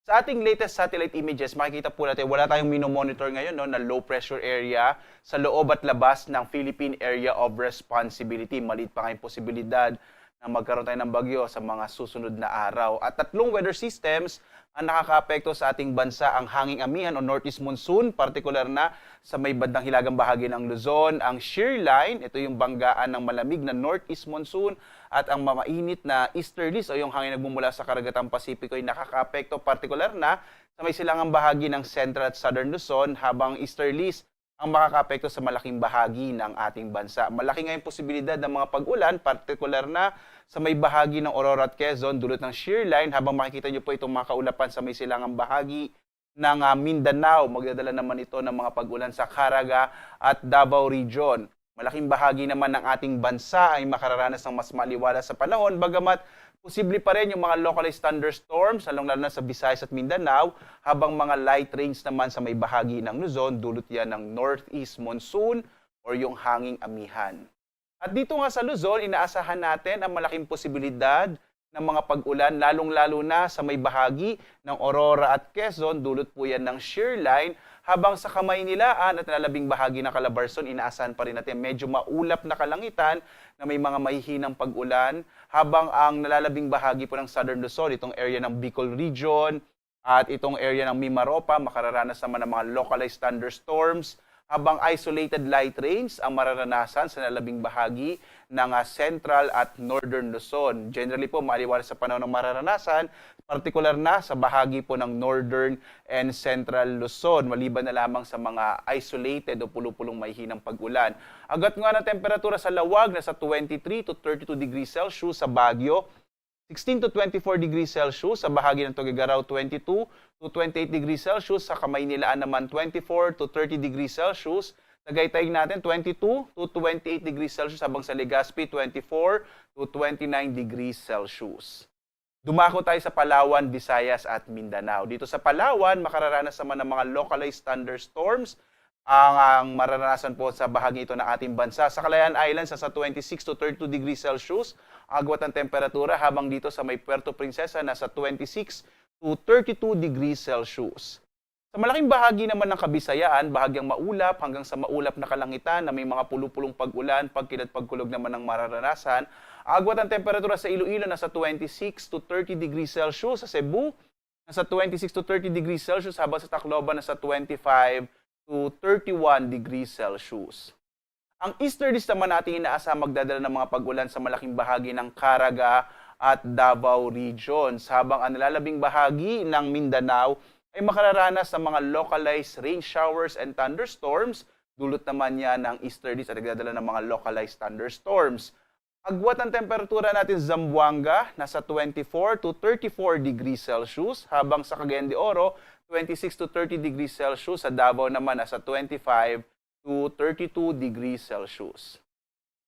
Sa ating latest satellite images, makikita po natin wala tayong minomonitor ngayon no, na low pressure area sa loob at labas ng Philippine Area of Responsibility. Maliit pa nga yung posibilidad na magkaroon tayo ng bagyo sa mga susunod na araw. At tatlong weather systems ang nakakaapekto sa ating bansa, ang hanging amihan o northeast monsoon, partikular na sa may bandang hilagang bahagi ng Luzon, ang shear line, ito yung banggaan ng malamig na northeast monsoon, at ang mamainit na easterlies o yung hangin nagmumula sa karagatang Pasipiko ay nakakaapekto partikular na sa may silangang bahagi ng central at southern Luzon, habang easterlies ang makakaapekto sa malaking bahagi ng ating bansa. Malaki nga yung posibilidad ng mga pag-ulan, partikular na sa may bahagi ng Aurora at Quezon, dulot ng shear line, habang makikita nyo po itong mga kaulapan sa may silangang bahagi ng Mindanao. Magdadala naman ito ng mga pag-ulan sa Caraga at Davao Region. Malaking bahagi naman ng ating bansa ay makararanas ng mas maliwalas sa panahon, bagamat posible pa rin yung mga localized thunderstorms, lalong-lalo na sa Visayas at Mindanao, habang mga light rains naman sa may bahagi ng Luzon, dulot yan ng northeast monsoon or yung hanging amihan. At dito nga sa Luzon, inaasahan natin ang malaking posibilidad ng mga pag-ulan, lalong-lalo na sa may bahagi ng Aurora at Quezon, dulot po yan ng shear line, habang sa Kamaynilaan at nalalabing bahagi ng Calabarzon, inaasahan pa rin natin medyo maulap na kalangitan na may mga mahihinang pag-ulan, habang ang nalalabing bahagi po ng Southern Luzon, itong area ng Bicol Region at itong area ng Mimaropa, makararanas naman ng mga localized thunderstorms, habang isolated light rains ang mararanasan sa nalalabing bahagi ng Central at Northern Luzon. Generally po, maliwalas sa panahon ng mararanasan, partikular na sa bahagi po ng Northern and Central Luzon, maliban na lamang sa mga isolated o pulupulong mahihinang pag-ulan. Agad nga ng temperatura sa lawag na sa 23 to 32 degrees Celsius sa Baguio, 16 to 24 degrees Celsius sa bahagi ng Tuguegarao, 22 to 28 degrees Celsius sa Kamaynilaan naman, 24 to 30 degrees Celsius. Tagaytay natin 22 to 28 degrees Celsius, habang sa Legazpi 24 to 29 degrees Celsius. Dumako tayo sa Palawan, Visayas at Mindanao. Dito sa Palawan, makararanas naman ng mga localized thunderstorms ang mararanasan po sa bahagi ito ng ating bansa. Sa Calayan Islands, sa 26 to 32 degrees Celsius, agwat ang temperatura, habang dito sa may Puerto Princesa, nasa 26 to 32 degrees Celsius. Sa malaking bahagi naman ng Kabisayaan, bahagyang maulap hanggang sa maulap na kalangitan na may mga pulupulong pag-ulan, pagkilat pagkulog naman ng mararanasan. Agwat ang temperatura sa Iloilo, nasa 26 to 30 degrees Celsius. Sa Cebu, nasa 26 to 30 degrees Celsius, habang sa Tacloban, nasa 25 to 31 degrees Celsius. Ang easterlies naman natin inaasa magdadala ng mga pag-ulan sa malaking bahagi ng Caraga at Davao regions, habang ang nalalabing bahagi ng Mindanao ay makararanas ng mga localized rain showers and thunderstorms, dulot naman yan ng easterlies at nagdadala ng mga localized thunderstorms. Agwat ang temperatura natin sa Zamboanga, nasa 24 to 34 degrees Celsius, habang sa Cagayan de Oro, 26 to 30 degrees Celsius, sa Davao naman nasa 25 to 32 degrees Celsius.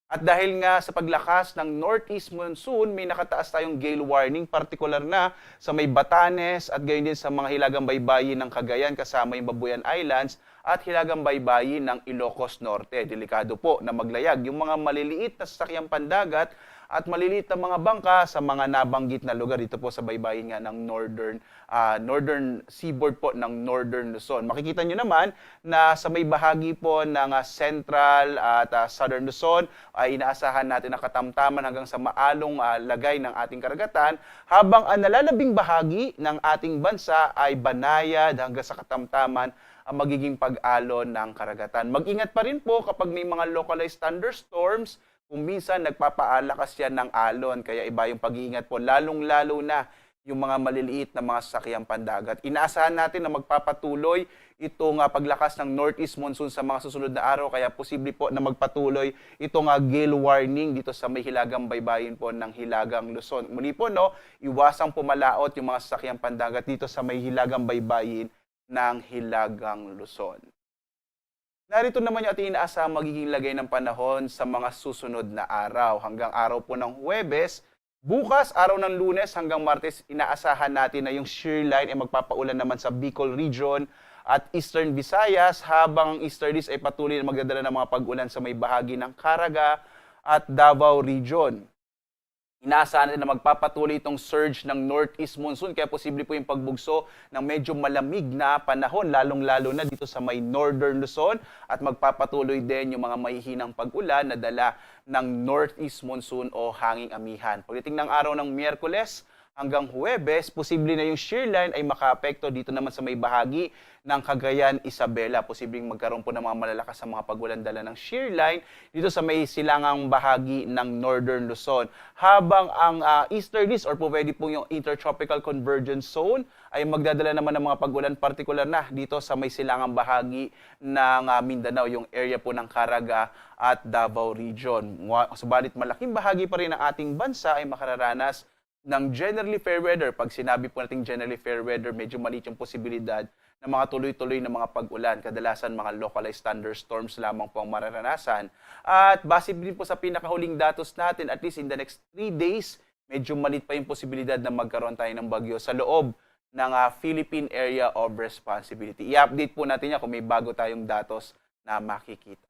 At dahil nga sa paglakas ng northeast monsoon, may nakataas tayong gale warning, partikular na sa may Batanes at gayon din sa mga hilagang baybayin ng Cagayan kasama yung Babuyan Islands at hilagang baybayin ng Ilocos Norte. Delikado po na maglayag yung mga maliliit na sasakyang pandagat at maliliit na mga bangka sa mga nabanggit na lugar dito po sa baybayin nga ng northern seaboard po ng Northern Luzon. Makikita nyo naman na sa may bahagi po ng Central at Southern Luzon ay inaasahan natin ang katamtaman hanggang sa maalong lagay ng ating karagatan, habang ang nalalabing bahagi ng ating bansa ay banayad hanggang sa katamtaman ang magiging pag-alon ng karagatan. Mag-ingat pa rin po kapag may mga localized thunderstorms, kung minsan nagpapaalakas yan ng alon, kaya iba yung pag-iingat po, lalong-lalo na yung mga maliliit na mga sasakyang pandagat. Inaasahan natin na magpapatuloy itong paglakas ng northeast monsoon sa mga susunod na araw, kaya posible po na magpatuloy itong gale warning dito sa may hilagang baybayin po ng Hilagang Luzon. Muli po, no, iwasang pumalaot yung mga sasakyang pandagat dito sa may hilagang baybayin ng Hilagang Luzon. Narito naman yung ating inaasahang magiging lagay ng panahon sa mga susunod na araw. Hanggang araw po ng Huwebes, bukas, araw ng Lunes hanggang Martes, inaasahan natin na yung shear line ay magpapaulan naman sa Bicol Region at Eastern Visayas, habang ang easterlies ay patuloy na magdadala ng mga pag-ulan sa may bahagi ng Caraga at Davao Region. Inaasahan natin na magpapatuloy itong surge ng northeast monsoon kaya posible po yung pagbugso ng medyo malamig na panahon lalong-lalo na dito sa may northern Luzon at magpapatuloy din yung mga mahihinang pag-ulan na dala ng northeast monsoon o hanging amihan. Pagdating ng araw ng Miyerkules hanggang Huwebes, posible na yung shear line ay makaapekto dito naman sa may bahagi ng Cagayan, Isabela. Posibleng magkaroon po ng mga malalakas sa mga pagulan dala ng shear line dito sa may silangang bahagi ng Northern Luzon. Habang ang easterlies or po pwede po yung intertropical convergence zone ay magdadala naman ng mga pagulan partikular na dito sa may silangang bahagi ng Mindanao, yung area po ng Caraga at Davao Region. Subalit malaking bahagi pa rin ng ating bansa ay makararanas ng generally fair weather. Pag sinabi po natin generally fair weather, medyo maliit yung posibilidad ng mga tuloy-tuloy na mga pag-ulan. Kadalasan mga localized thunderstorms lamang po ang mararanasan. At base din po sa pinakahuling datos natin, at least in the next 3 days, medyo maliit pa yung posibilidad na magkaroon tayo ng bagyo sa loob ng Philippine Area of Responsibility. I-update po natin yan kung may bago tayong datos na makikita.